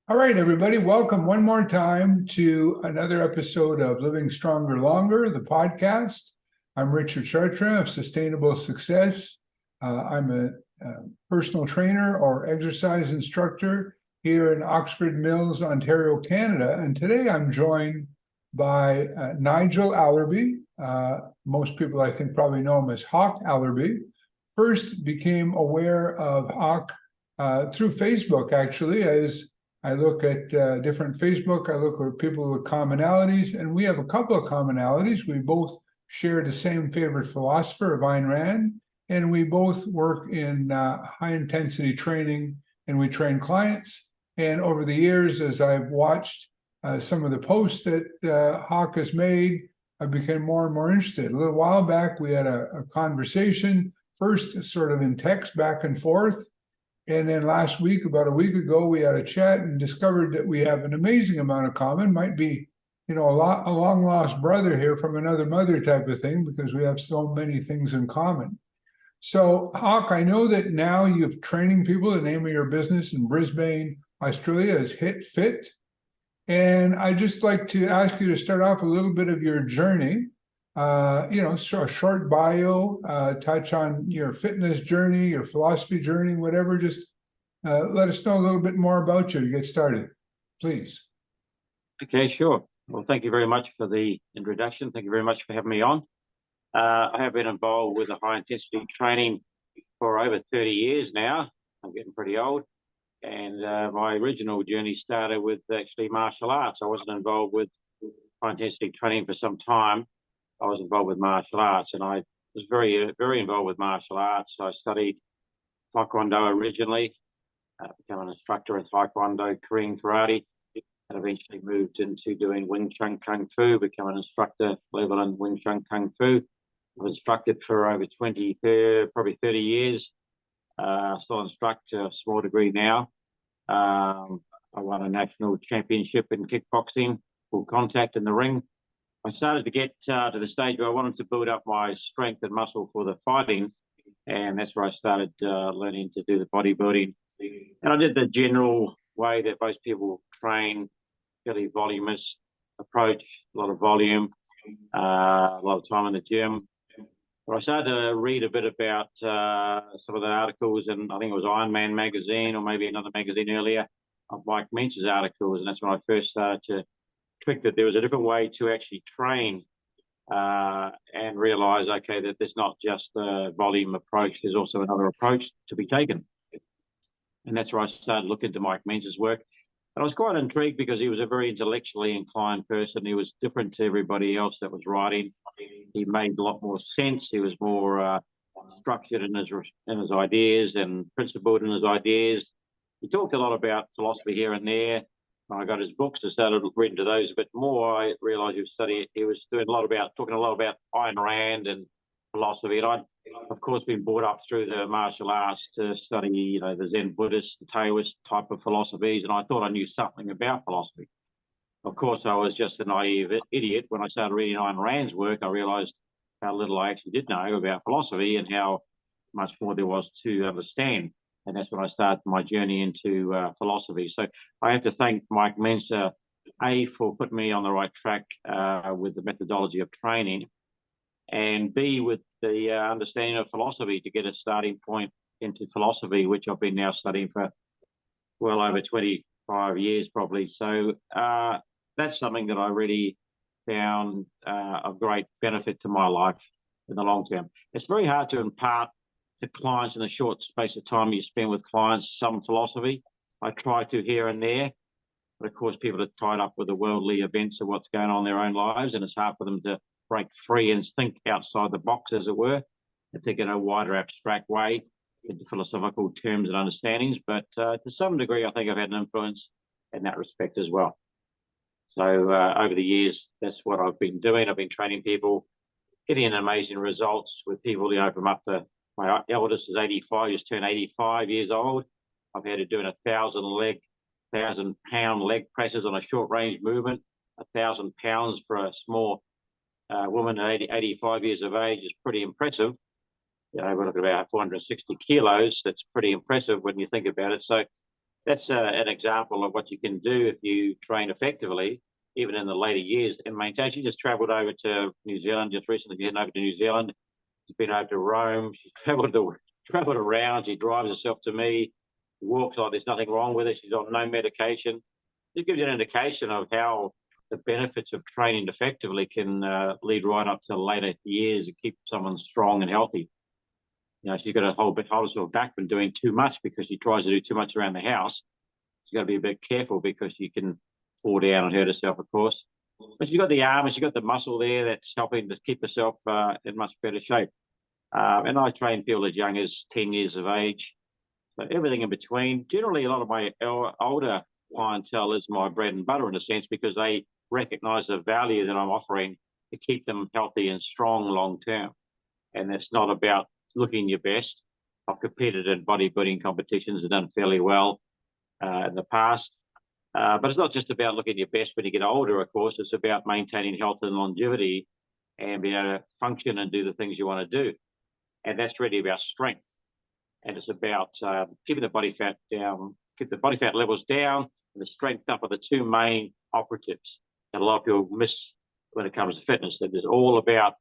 All right, everybody, welcome one more time to another episode of Living Stronger Longer, the podcast. I'm Richard Chartrand of Sustainable Success. I'm a personal trainer or exercise instructor here in Oxford Mills, Ontario, Canada. And today I'm joined by Nigel Allerby. Most people, I think, probably know him as Hawk Allerby. First became aware of Hawk through Facebook, actually, as I look at different Facebook, I look at people with commonalities, and we have a couple of commonalities. We both share the same favorite philosopher of Ayn Rand, and we both work in high-intensity training, and we train clients. And over the years, as I've watched some of the posts that Hawk has made, I became more and more interested. A little while back, we had a conversation, first sort of in text back and forth, and then last week, about a week ago, we had a chat and discovered that we have an amazing amount of common. Might be, a long lost brother here from another mother type of thing, because we have so many things in common. So, Hawk, I know that now you're training people. The name of your business in Brisbane, Australia is Hit Fit. And I'd just like to ask you to start off a little bit of your journey. So a short bio, touch on your fitness journey, your philosophy journey, whatever. Just let us know a little bit more about you to get started, please. Okay, sure. Well, thank you very much for the introduction. Thank you very much for having me on. I have been involved with the high-intensity training for over 30 years now. I'm getting pretty old. And my original journey started with actually martial arts. I wasn't involved with high-intensity training for some time. I was involved with martial arts, and I was very involved with martial arts. I studied Taekwondo originally, became an instructor in Taekwondo, Korean karate, and eventually moved into doing Wing Chun Kung Fu, become an instructor level in Wing Chun Kung Fu. I've instructed for over probably 30 years. Still instruct to a small degree now. I won a national championship in kickboxing, full contact in the ring. I started to get to the stage where I wanted to build up my strength and muscle for the fighting, and that's where I started learning to do the bodybuilding. And I did the general way that most people train, fairly voluminous approach, a lot of volume, a lot of time in the gym. But I started to read a bit about some of the articles, and I think it was Iron Man magazine or maybe another magazine earlier, of Mike Mentz's articles, and that's when I first started to trick that there was a different way to actually train and realize, okay, that there's not just a volume approach, there's also another approach to be taken. And that's where I started looking to Mike Mentz's work. And I was quite intrigued because he was a very intellectually inclined person. He was different to everybody else that was writing. He made a lot more sense. He was more structured in his ideas and principled in his ideas. He talked a lot about philosophy here and there. When I got his books and started reading to those a bit more, I realized he was talking a lot about Ayn Rand and philosophy. And I'd, of course, been brought up through the martial arts to study, the Zen Buddhist, the Taoist type of philosophies, and I thought I knew something about philosophy. Of course, I was just a naive idiot. When I started reading Ayn Rand's work, I realized how little I actually did know about philosophy and how much more there was to understand. And that's when I started my journey into philosophy. So I have to thank Mike Mentz, A, for putting me on the right track with the methodology of training, and B, with the understanding of philosophy to get a starting point into philosophy, which I've been now studying for well over 25 years probably. So that's something that I really found of great benefit to my life in the long term. It's very hard to impart to clients in a short space of time you spend with clients some philosophy. I try to here and there, but of course people are tied up with the worldly events of what's going on in their own lives, and it's hard for them to break free and think outside the box, as it were, and think in a wider abstract way into philosophical terms and understandings. But to some degree, I think I've had an influence in that respect as well. So over the years, that's what I've been doing. I've been training people, getting amazing results with people, from up to, my eldest is 85, just turned 85 years old. I've had to do 1,000-pound leg presses on a short range movement. 1,000 pounds for a small woman at 85 years of age is pretty impressive. We're looking at about 460 kilos. That's pretty impressive when you think about it. So that's an example of what you can do if you train effectively, even in the later years, and maintain. She just travelled over to New Zealand just recently. Been over to New Zealand. She's been over to Rome. She's travelled around. She drives herself to me. Walks like there's nothing wrong with it. She's on no medication. It gives you an indication of how the benefits of training effectively can lead right up to later years and keep someone strong and healthy. You know, she's got to hold herself back from doing too much because she tries to do too much around the house. She's got to be a bit careful because she can fall down and hurt herself, of course. But she's got the arm and she's got the muscle there that's helping to keep herself in much better shape. And I train people as young as 10 years of age. So everything in between. Generally, a lot of my older clientele is my bread and butter in a sense because they recognize the value that I'm offering to keep them healthy and strong long term. And it's not about looking your best. I've competed in bodybuilding competitions and done fairly well in the past. But it's not just about looking your best when you get older, of course. It's about maintaining health and longevity and being able to function and do the things you want to do. And that's really about strength. And it's about keeping the body fat down, keep the body fat levels down, and the strength up are the two main operatives that a lot of people miss when it comes to fitness. That is all about,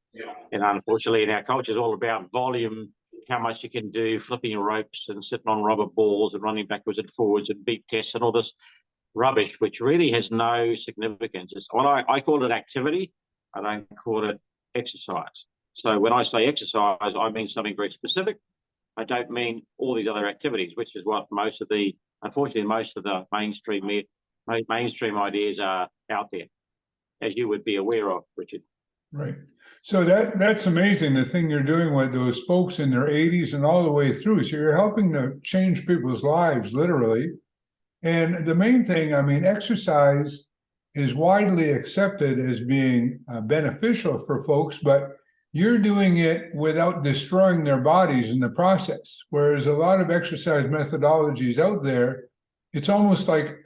and unfortunately in our culture, it's all about volume, how much you can do, flipping ropes and sitting on rubber balls and running backwards and forwards and beat tests and all this rubbish, which really has no significance. It's what I call it activity. I don't call it exercise. So when I say exercise, I mean something very specific. I don't mean all these other activities, which is what unfortunately, most of the mainstream ideas are out there, as you would be aware of, Richard. Right. So that's amazing, the thing you're doing with those folks in their 80s and all the way through. So you're helping to change people's lives, literally. And the main thing, I mean, exercise is widely accepted as being beneficial for folks, but you're doing it without destroying their bodies in the process. Whereas a lot of exercise methodologies out there, it's almost like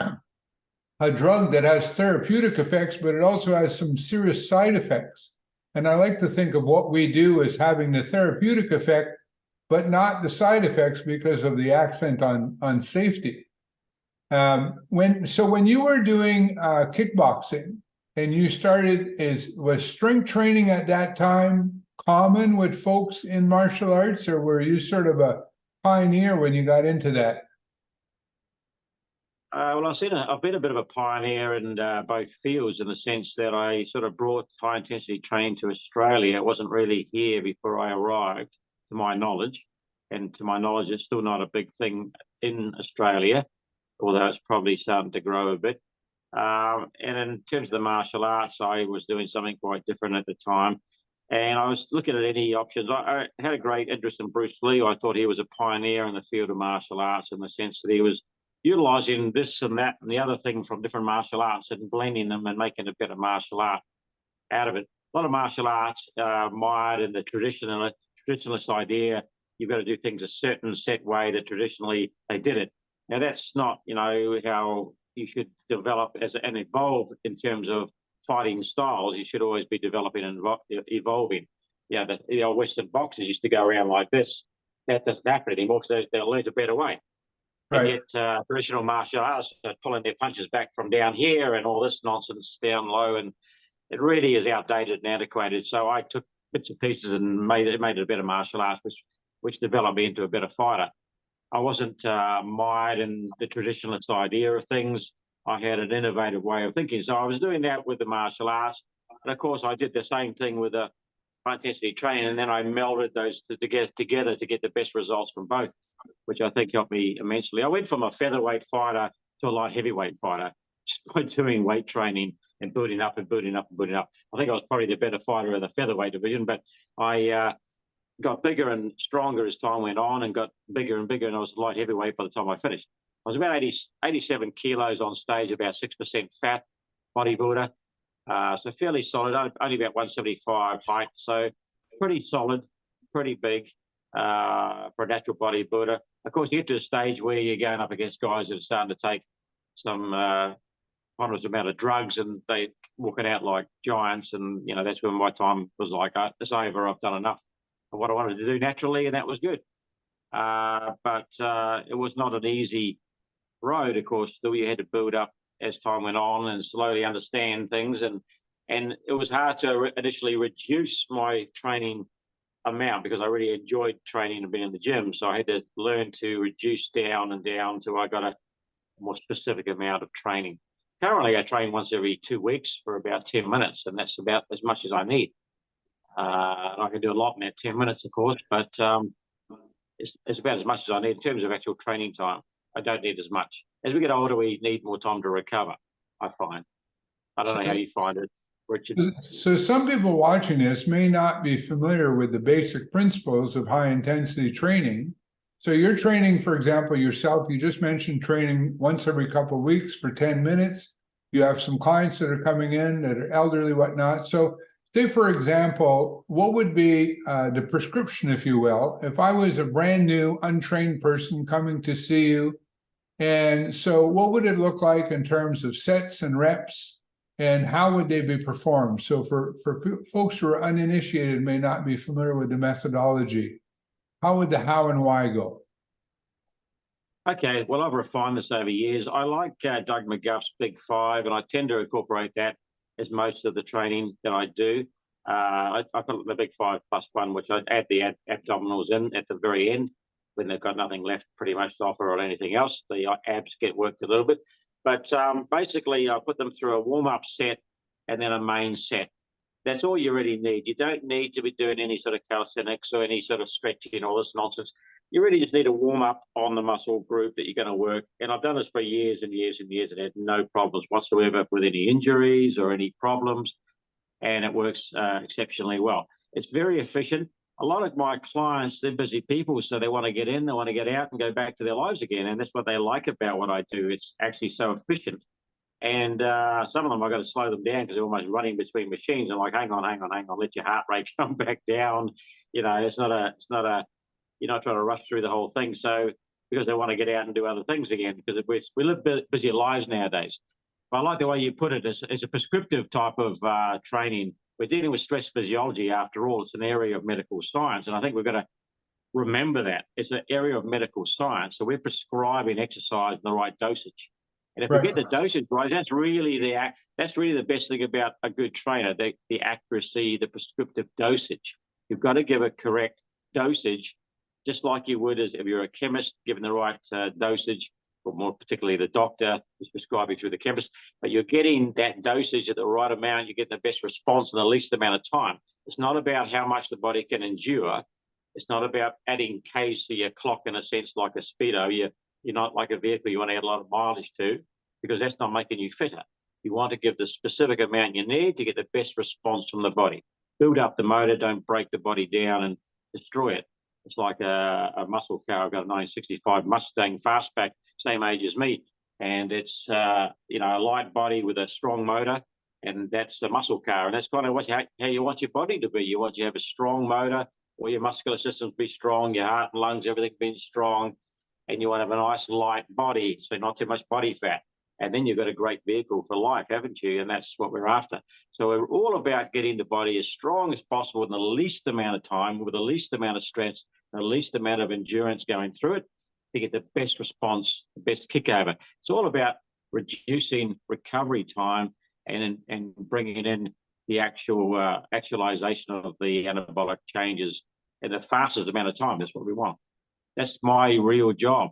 a drug that has therapeutic effects, but it also has some serious side effects. And I like to think of what we do as having the therapeutic effect, but not the side effects because of the accent on safety. When you were doing kickboxing and you started, was strength training at that time common with folks in martial arts, or were you sort of a pioneer when you got into that? Well, I've been a bit of a pioneer in both fields in the sense that I sort of brought high intensity training to Australia. It wasn't really here before I arrived, to my knowledge. And to my knowledge, it's still not a big thing in Australia, although it's probably starting to grow a bit. And in terms of the martial arts, I was doing something quite different at the time. And I was looking at any options. I had a great interest in Bruce Lee. I thought he was a pioneer in the field of martial arts in the sense that he was utilizing this and that and the other thing from different martial arts and blending them and making a better martial art out of it. A lot of martial arts mired in the traditionalist idea. You've got to do things a certain set way that traditionally they did it. Now, that's not, how you should develop and evolve in terms of fighting styles. You should always be developing and evolving. The old Western boxers used to go around like this. That doesn't happen anymore because they'll learn a better way. Right. And yet traditional martial arts are pulling their punches back from down here and all this nonsense down low. And it really is outdated and antiquated. So I took bits and pieces and made it a better martial arts, which developed me into a better fighter. I wasn't mired in the traditionalist idea of things. I had an innovative way of thinking. So I was doing that with the martial arts. And of course, I did the same thing with the high intensity training. And then I melded those together to get the best results from both, which I think helped me immensely. I went from a featherweight fighter to a light heavyweight fighter just by doing weight training and building up and building up and building up. I think I was probably the better fighter of the featherweight division, but I got bigger and stronger as time went on and got bigger and bigger, and I was light heavyweight by the time I finished. I was about 87 kilos on stage, about 6% fat bodybuilder, so fairly solid, only about 175 height, so pretty solid, pretty big for a natural bodybuilder. Of course, you get to a stage where you're going up against guys that are starting to take some ponderous amount of drugs and they walking out like giants, and that's when my time was like, it's over, I've done enough of what I wanted to do naturally, and that was good. But it was not an easy road, of course, that you had to build up as time went on and slowly understand things. And it was hard to initially reduce my training amount because I really enjoyed training and being in the gym. So I had to learn to reduce down and down till I got a more specific amount of training. Currently, I train once every 2 weeks for about 10 minutes, and that's about as much as I need. I can do a lot in that 10 minutes, of course, but it's about as much as I need in terms of actual training time. I don't need as much. As we get older, we need more time to recover, I find. I don't know how you find it, Richard. So some people watching this may not be familiar with the basic principles of high intensity training. So you're training, for example, yourself, you just mentioned training once every couple of weeks for 10 minutes. You have some clients that are coming in that are elderly, whatnot. So say, for example, what would be the prescription, if you will, if I was a brand new, untrained person coming to see you? And so what would it look like in terms of sets and reps, and how would they be performed? So for folks who are uninitiated, may not be familiar with the methodology, how would the how and why go? Okay, well, I've refined this over years. I like Doug McGuff's Big Five, and I tend to incorporate that as most of the training that I do. I call it the Big 5+1, which I add the abdominals in at the very end when they've got nothing left pretty much to offer or anything else. The abs get worked a little bit. But basically, I put them through a warm-up set and then a main set. That's all you really need. You don't need to be doing any sort of calisthenics or any sort of stretching, all this nonsense. You really just need to warm up on the muscle group that you're going to work. And I've done this for years and years and years and had no problems whatsoever with any injuries or any problems. And it works exceptionally well. It's very efficient. A lot of my clients, they're busy people, so they want to get in, they want to get out and go back to their lives again. And that's what they like about what I do. It's actually so efficient. And some of them, I've got to slow them down because they're almost running between machines. I'm like, hang on, let your heart rate come back down. You know, you're not trying to rush through the whole thing. So, because they want to get out and do other things again, because we live busy lives nowadays. But I like the way you put it as a prescriptive type of training. We're dealing with stress physiology after all. It's an area of medical science. And I think we've got to remember that. It's an area of medical science. So we're prescribing exercise in the right dosage. And if we get the dosage right, that's really the best thing about a good trainer, the accuracy, the prescriptive dosage. You've got to give a correct dosage, just like you would as if you're a chemist, given the right dosage, or more particularly the doctor is prescribing through the chemist, but you're getting that dosage at the right amount, you're getting the best response in the least amount of time. It's not about how much the body can endure. It's not about adding K's to your clock in a sense like a speedo. You're not like a vehicle you want to add a lot of mileage to, because that's not making you fitter. You want to give the specific amount you need to get the best response from the body. Build up the motor, don't break the body down and destroy it. It's like a muscle car. I've got a 1965 Mustang Fastback, same age as me. And it's, a light body with a strong motor, and that's a muscle car. And that's kind of how you want your body to be. You want to have a strong motor, or your muscular system be strong, your heart and lungs, everything being strong. And you want to have a nice light body, so not too much body fat. And then you've got a great vehicle for life, haven't you? And that's what we're after. So we're all about getting the body as strong as possible in the least amount of time, with the least amount of stress, the least amount of endurance going through it, to get the best response, the best kick over. It's all about reducing recovery time and bringing in the actual actualization of the anabolic changes in the fastest amount of time. That's what we want. That's my real job.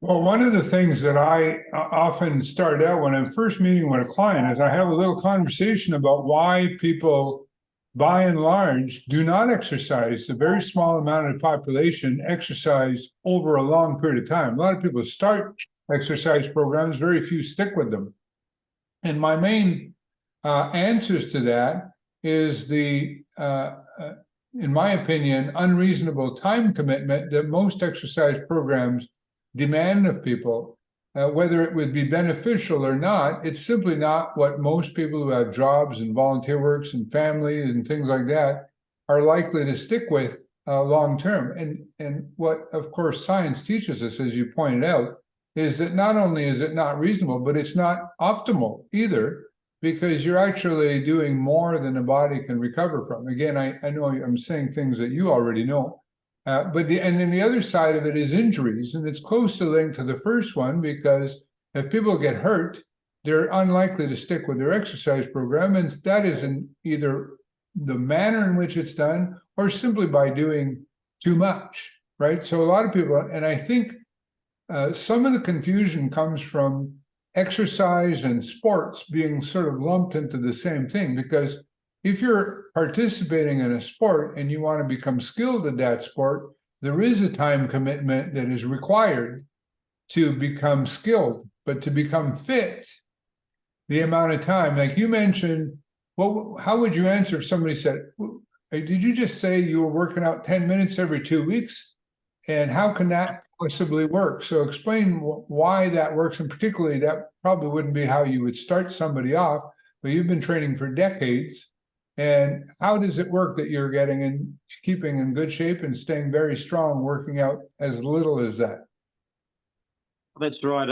Well, one of the things that I often start out when I'm first meeting with a client is I have a little conversation about why people, by and large, do not exercise. A very small amount of the population exercise over a long period of time. A lot of people start exercise programs, very few stick with them. And my main answers to that is the, in my opinion, unreasonable time commitment that most exercise programs demand of people. Whether it would be beneficial or not, it's simply not what most people who have jobs and volunteer works and families and things like that are likely to stick with long term. And what, of course, science teaches us, as you pointed out, is that not only is it not reasonable, but it's not optimal either, because you're actually doing more than the body can recover from. Again, I know I'm saying things that you already know. And then the other side of it is injuries, and it's closely linked to the first one, because if people get hurt, they're unlikely to stick with their exercise program, and that is in either the manner in which it's done or simply by doing too much, right? So a lot of people, and I think some of the confusion comes from exercise and sports being sort of lumped into the same thing, because if you're participating in a sport and you want to become skilled at that sport, there is a time commitment that is required to become skilled. But to become fit, the amount of time, like you mentioned, how would you answer if somebody said, did you just say you were working out 10 minutes every 2 weeks? And how can that possibly work? So explain why that works. And particularly, that probably wouldn't be how you would start somebody off, but you've been training for decades. And how does it work that you're getting and keeping in good shape and staying very strong, working out as little as that? That's right.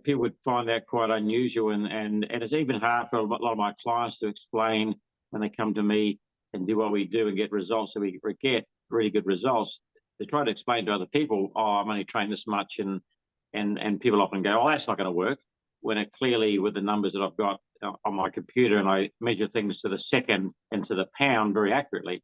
People would find that quite unusual, and it's even hard for a lot of my clients to explain when they come to me and do what we do and get results. So we get really good results. They try to explain to other people, "Oh, I'm only trained this much," and people often go, "Oh, that's not going to work." When it clearly, with the numbers that I've got on my computer, and I measure things to the second and to the pound very accurately,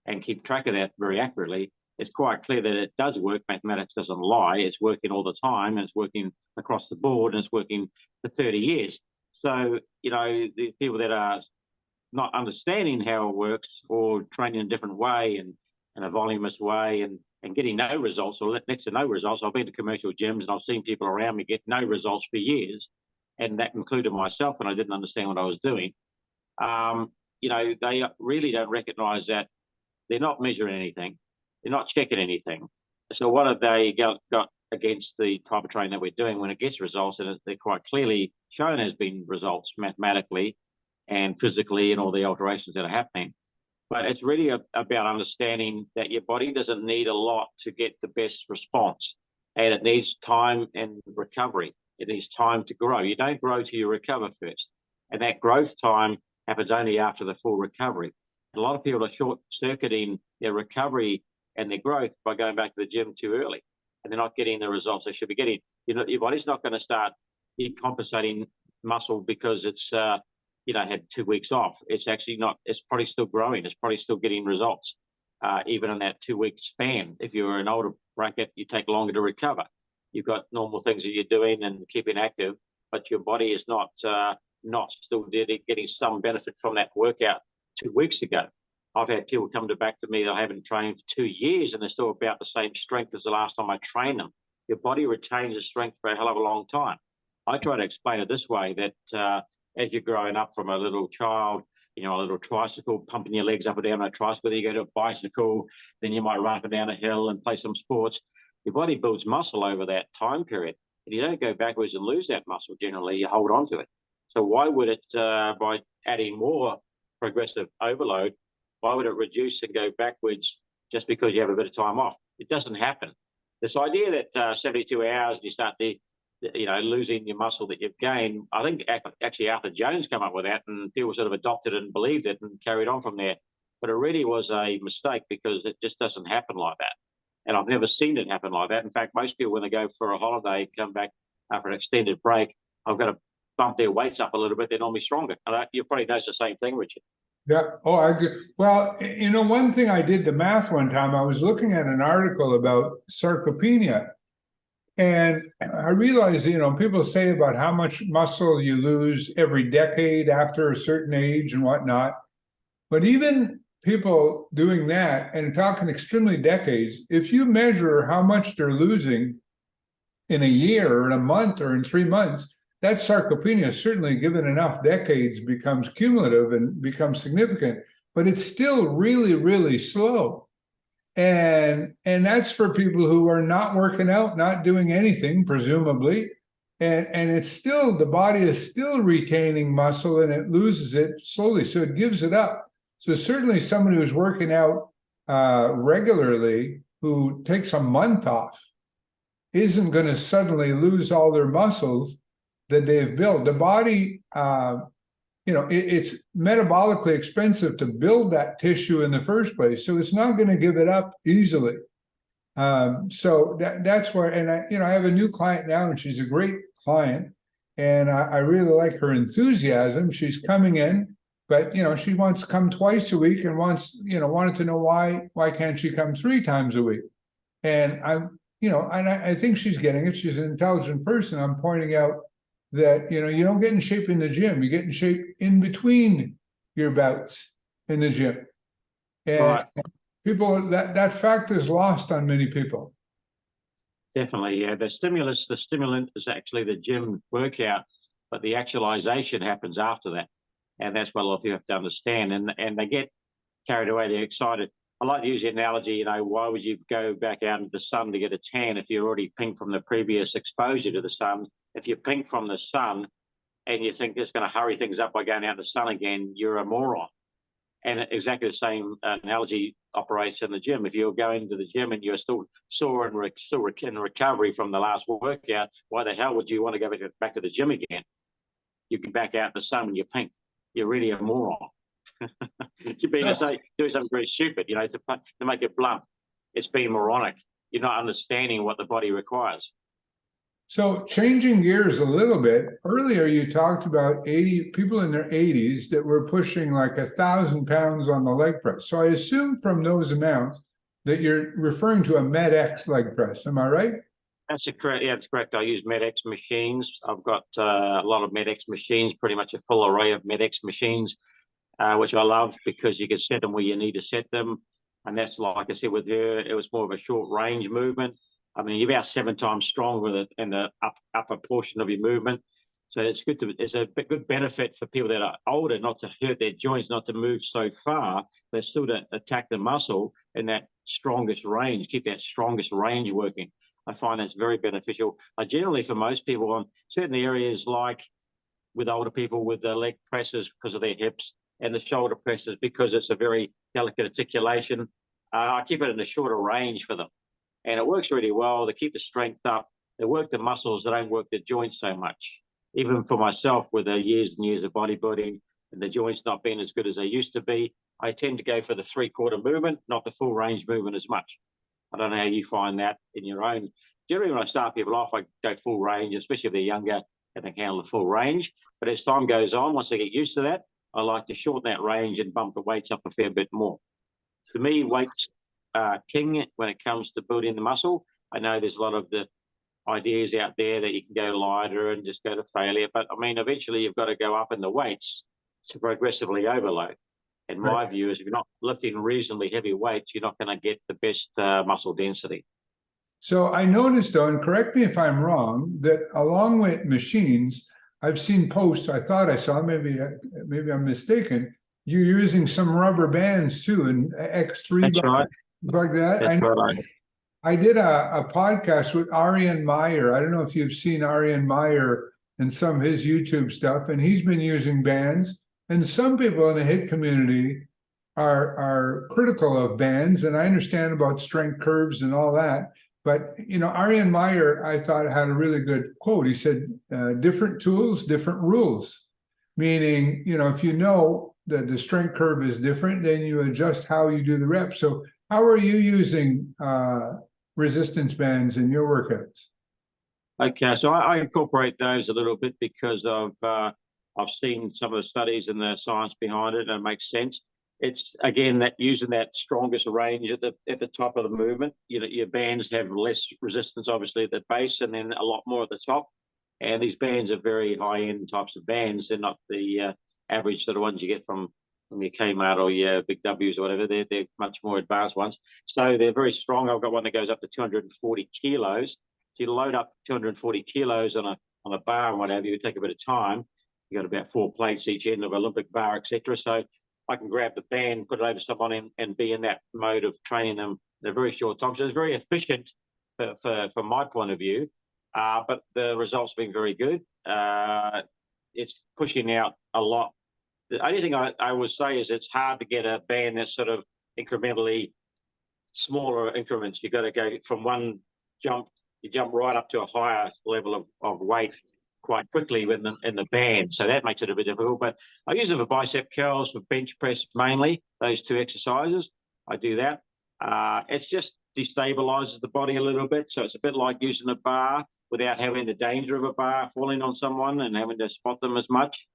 and keep track of that very accurately, it's quite clear that it does work. Mathematics doesn't lie. It's working all the time, and it's working across the board, and it's working for 30 years. So, the people that are not understanding how it works, or training in a different way and a voluminous way, and getting no results, or next to no results. I've been to commercial gyms and I've seen people around me get no results for years, and that included myself, and I didn't understand what I was doing. They really don't recognize that they're not measuring anything. They're not checking anything. So what have they got against the type of training that we're doing when it gets results? And they're quite clearly shown as being results mathematically and physically, and all the alterations that are happening. But it's really about understanding that your body doesn't need a lot to get the best response, and it needs time and recovery. It needs time to grow. You don't grow till you recover first, and that growth time happens only after the full recovery. And a lot of people are short-circuiting their recovery and their growth by going back to the gym too early, and they're not getting the results they should be getting. Your body's not going to start decompensating muscle because it's had 2 weeks off. It's actually not. It's probably still growing. It's probably still getting results, even in that 2 week span. If you're an older bracket, you take longer to recover. You've got normal things that you're doing and keeping active, but your body is not still getting some benefit from that workout 2 weeks ago. I've had people come back to me that I haven't trained for 2 years, and they're still about the same strength as the last time I trained them. Your body retains its strength for a hell of a long time. I try to explain it this way, that as you're growing up from a little child, a little tricycle, pumping your legs up and down on a tricycle, then you go to a bicycle, then you might run up and down a hill and play some sports. Your body builds muscle over that time period, and you don't go backwards and lose that muscle. Generally, you hold on to it. So why would it, by adding more progressive overload, why would it reduce and go backwards just because you have a bit of time off? It doesn't happen. This idea that 72 hours and you start losing your muscle that you've gained, I think actually Arthur Jones came up with that, and people sort of adopted it and believed it and carried on from there. But it really was a mistake, because it just doesn't happen like that. And I've never seen it happen like that. In fact, most people, when they go for a holiday, come back after an extended break, I've got to bump their weights up a little bit. They're normally stronger. And you probably notice the same thing, Richard. Yeah. Oh, I do. Well, one thing I did the math one time, I was looking at an article about sarcopenia. And I realized, people say about how much muscle you lose every decade after a certain age and whatnot. But even people doing that and talking extremely decades, if you measure how much they're losing in a year or in a month or in 3 months, that sarcopenia, certainly given enough decades, becomes cumulative and becomes significant, but it's still really, really slow. And that's for people who are not working out, not doing anything, presumably. And it's still, the body is still retaining muscle, and it loses it slowly. So it gives it up. So certainly somebody who's working out regularly, who takes a month off, isn't going to suddenly lose all their muscles that they've built. The body it's metabolically expensive to build that tissue in the first place. So it's not going to give it up easily. So that's where, and I have a new client now, and she's a great client, and I really like her enthusiasm. She's coming in, but she wants to come twice a week and wanted to know why can't she come 3 times a week? And I think she's getting it. She's an intelligent person. I'm pointing out that you don't get in shape in the gym. You get in shape in between your bouts in the gym. And Right. people, that fact is lost on many people. Definitely, yeah. The stimulant is actually the gym workout, but the actualization happens after that. And that's what a lot of you have to understand. And they get carried away, they're excited. I like to use the analogy, why would you go back out into the sun to get a tan if you're already pink from the previous exposure to the sun? If you're pink from the sun and you think it's going to hurry things up by going out in the sun again, you're a moron. And exactly the same analogy operates in the gym. If you're going to the gym and you're still sore and still in recovery from the last workout, why the hell would you want to go back to the gym again? You get back out in the sun when you're pink. You're really a moron. You're being doing something very stupid, to make it blunt. It's being moronic. You're not understanding what the body requires. So changing gears a little bit, earlier you talked about 80 people in their 80s that were pushing like 1,000 pounds on the leg press. So I assume from those amounts that you're referring to a MedX leg press. Am I right? That's correct. Yeah, that's correct. I use MedX machines. I've got a lot of MedX machines, pretty much a full array of MedX machines, which I love because you can set them where you need to set them. And that's, like I said, with her, it was more of a short range movement. I mean, you're about 7 times stronger in the upper portion of your movement. So it's a good benefit for people that are older, not to hurt their joints, not to move so far, but still to attack the muscle in that strongest range, keep that strongest range working. I find that's very beneficial. Generally, for most people on certain areas, like with older people with the leg presses because of their hips and the shoulder presses because it's a very delicate articulation, I keep it in a shorter range for them. And it works really well. They keep the strength up. They work the muscles. They don't work the joints so much. Even for myself, with the years and years of bodybuilding and the joints not being as good as they used to be, I tend to go for the 3/4 movement, not the full range movement as much. I don't know how you find that in your own. Generally, when I start people off, I go full range, especially if they're younger and they can handle the full range. But as time goes on, once they get used to that, I like to shorten that range and bump the weights up a fair bit more. To me, weights are king when it comes to building the muscle. I know there's a lot of the ideas out there that you can go lighter and just go to failure. But I mean, eventually you've got to go up in the weights to progressively overload. And my view is if you're not lifting reasonably heavy weights, you're not going to get the best muscle density. So I noticed, though, and correct me if I'm wrong, that along with machines, I've seen posts, I thought I saw, maybe I'm mistaken, you're using some rubber bands too, and X3 That's right. like that. That's right. I did a podcast with Ayn Meyer. I don't know if you've seen Ayn Meyer and some of his YouTube stuff, and he's been using bands. And some people in the HIIT community are critical of bands, and I understand about strength curves and all that. But Ayn Meyer, I thought, had a really good quote. He said, "Different tools, different rules." Meaning, if you know that the strength curve is different, then you adjust how you do the reps. So, how are you using resistance bands in your workouts? Okay, so I incorporate those a little bit because I've seen some of the studies and the science behind it, and it makes sense. It's again that using that strongest range at the top of the movement. Your bands have less resistance, obviously, at the base, and then a lot more at the top. And these bands are very high-end types of bands. They're not the average sort of ones you get from your Kmart or your Big W's or whatever. They're much more advanced ones. So they're very strong. I've got one that goes up to 240 kilos. So you load up 240 kilos on a bar or whatever. You take a bit of time. You got about 4 plates each end of an Olympic bar, etc. So I can grab the band, put it over someone, and be in that mode of training them in a very short time. So it's very efficient from my point of view. But the results have been very good. It's pushing out a lot. The only thing I would say is it's hard to get a band that's sort of incrementally smaller increments. You've got to go from one jump, you jump right up to a higher level of weight quite quickly in the band, so that makes it a bit difficult. But I use it for bicep curls, for bench press mainly, those two exercises. I do that. It's just destabilizes the body a little bit, so it's a bit like using a bar without having the danger of a bar falling on someone and having to spot them as much.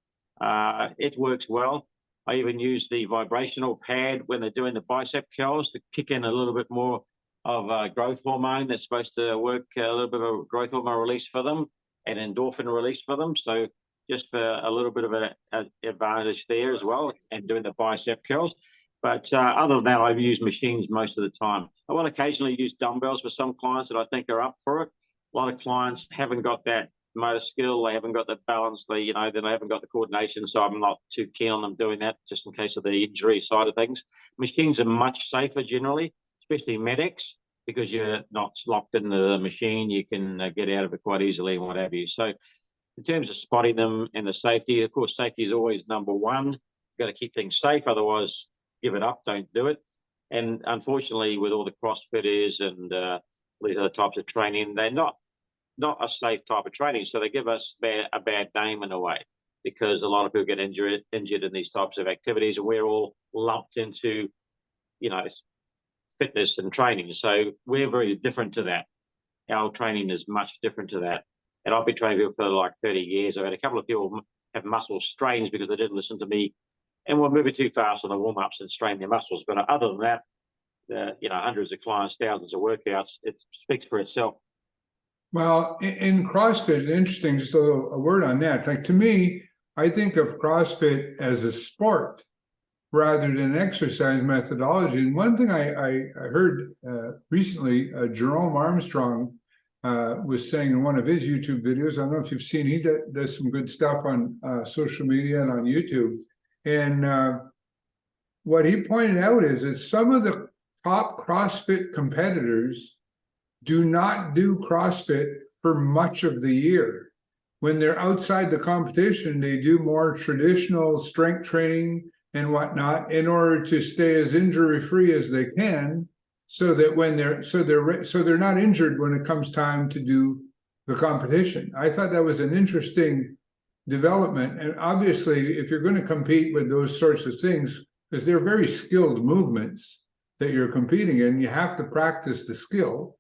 It works well. I even use the vibrational pad when they're doing the bicep curls to kick in a little bit more of growth hormone that's supposed to work, a little bit of growth hormone release for them and endorphin release for them. So just for a little bit of an advantage there as well, and doing the bicep curls. But other than that, I've used machines most of the time. I will occasionally use dumbbells for some clients that I think are up for it. A lot of clients haven't got that motor skill, they haven't got the balance, they haven't got the coordination, so I'm not too keen on them doing that, just in case of the injury side of things. Machines are much safer generally, especially medics, because you're not locked in the machine. You can get out of it quite easily and what have you. So in terms of spotting them and the safety, of course, safety is always number one. You've got to keep things safe, otherwise give it up, don't do it. And unfortunately, with all the CrossFitters and these other types of training, they're not a safe type of training, so they give us a bad name in a way, because a lot of people get injured in these types of activities, and we're all lumped into, fitness and training. So we're very different to that. Our training is much different to that. And I've been training people for like 30 years. I've had a couple of people have muscle strains because they didn't listen to me and were moving too fast on the warm-ups and strain their muscles. But other than that, hundreds of clients, thousands of workouts, it speaks for itself. Well, in CrossFit, interesting, just a word on that. Like, to me, I think of CrossFit as a sport rather than exercise methodology. And one thing I heard recently, Jerome Armstrong was saying in one of his YouTube videos, I don't know if you've seen, he does some good stuff on social media and on YouTube. And what he pointed out is that some of the top CrossFit competitors do not do CrossFit for much of the year. When they're outside the competition, they do more traditional strength training and whatnot in order to stay as injury-free as they can, so that when they're not injured when it comes time to do the competition. I thought that was an interesting development. And obviously, if you're going to compete with those sorts of things, because they're very skilled movements that you're competing in, you have to practice the skill.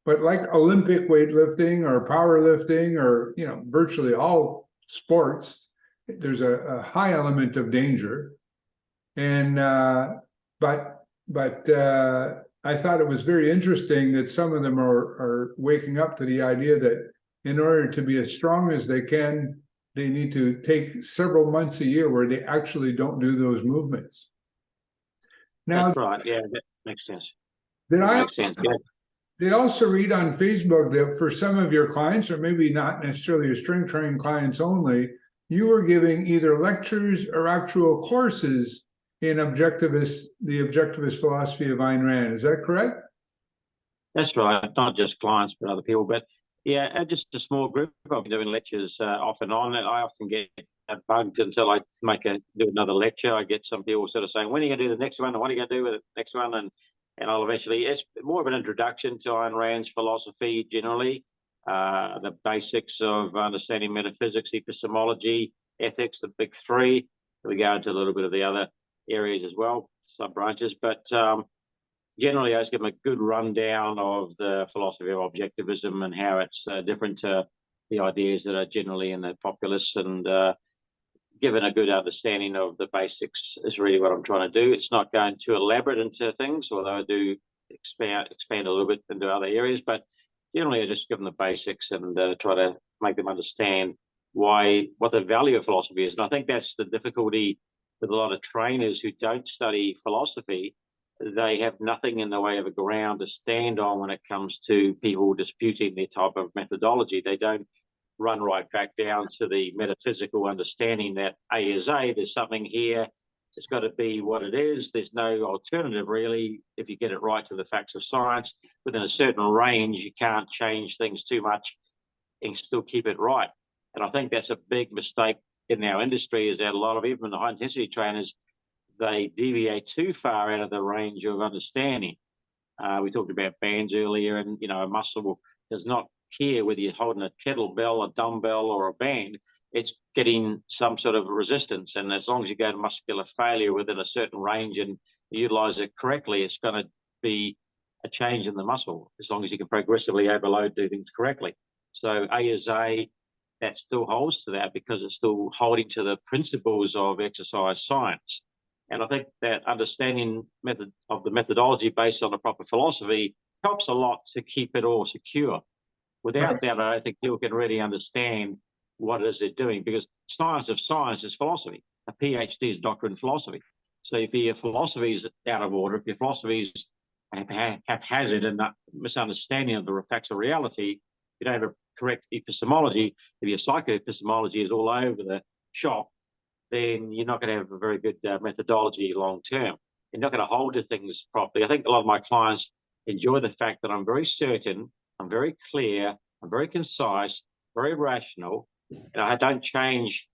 But like Olympic weightlifting or powerlifting or virtually all sports, there's a high element of danger. And but I thought it was very interesting that some of them are waking up to the idea that in order to be as strong as they can, they need to take several months a year where they actually don't do those movements. Now, that's right. Yeah, that makes sense. They also read on Facebook that for some of your clients, or maybe not necessarily your strength training clients only, you were giving either lectures or actual courses in the objectivist philosophy of Ayn Rand. Is that correct? That's right. Not just clients, but other people. But yeah, just a small group. I've been doing lectures off and on. And I often get bugged until I do another lecture. I get some people sort of saying, when are you going to do the next one? And what are you going to do with the next one? And I'll eventually, it's more of an introduction to Ayn Rand's philosophy generally, the basics of understanding metaphysics, epistemology, ethics, the big three. We go into a little bit of the other areas as well, sub branches. But generally, I just give them a good rundown of the philosophy of objectivism and how it's different to the ideas that are generally in the populace, and given a good understanding of the basics is really what I'm trying to do. It's not going too elaborate into things, although I do expand a little bit into other areas, but generally I just give them the basics and try to make them understand what the value of philosophy is. And I think that's the difficulty with a lot of trainers who don't study philosophy. They have nothing in the way of a ground to stand on when it comes to people disputing their type of methodology. They don't run right back down to the metaphysical understanding that A is A, there's something here, it's got to be what it is, there's no alternative really. If you get it right to the facts of science, within a certain range, you can't change things too much and still keep it right. And I think that's a big mistake in our industry, is that a lot of even the high intensity trainers, they deviate too far out of the range of understanding. We talked about bands earlier, and a muscle does not care whether you're holding a kettlebell, a dumbbell, or a band. It's getting some sort of resistance. And as long as you go to muscular failure within a certain range and utilize it correctly, it's going to be a change in the muscle, as long as you can progressively overload, do things correctly. So A is A, that still holds to that because it's still holding to the principles of exercise science. And I think that understanding of the methodology based on a proper philosophy helps a lot to keep it all secure. Without that, I don't think people can really understand what it is they're doing, because science of science is philosophy. A PhD is doctor in philosophy. So if your philosophy is out of order, if your philosophy is haphazard and misunderstanding of the facts of reality, you don't have a correct epistemology. If your psycho-epistemology is all over the shop, then you're not going to have a very good methodology long term. You're not going to hold to things properly. I think a lot of my clients enjoy the fact that I'm very certain, I'm very clear, I'm very concise, very rational, and I don't change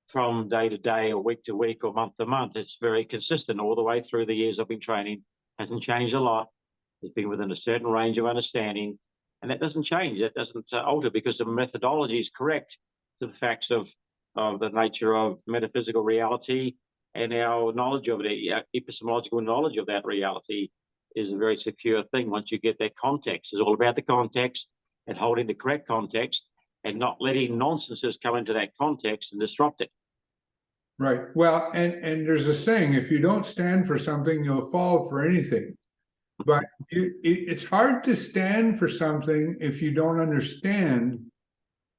from day to day or week to week or month to month. It's very consistent all the way through the years I've been training. Hasn't changed a lot. It's been within a certain range of understanding, and that doesn't change. That doesn't alter, because the methodology is correct to the facts of the nature of metaphysical reality, and our knowledge of it, our epistemological knowledge of that reality, is a very secure thing once you get that context. It's all about the context and holding the correct context and not letting nonsenses come into that context and disrupt it. Right. Well, and there's a saying, if you don't stand for something, you'll fall for anything. But it's hard to stand for something if you don't understand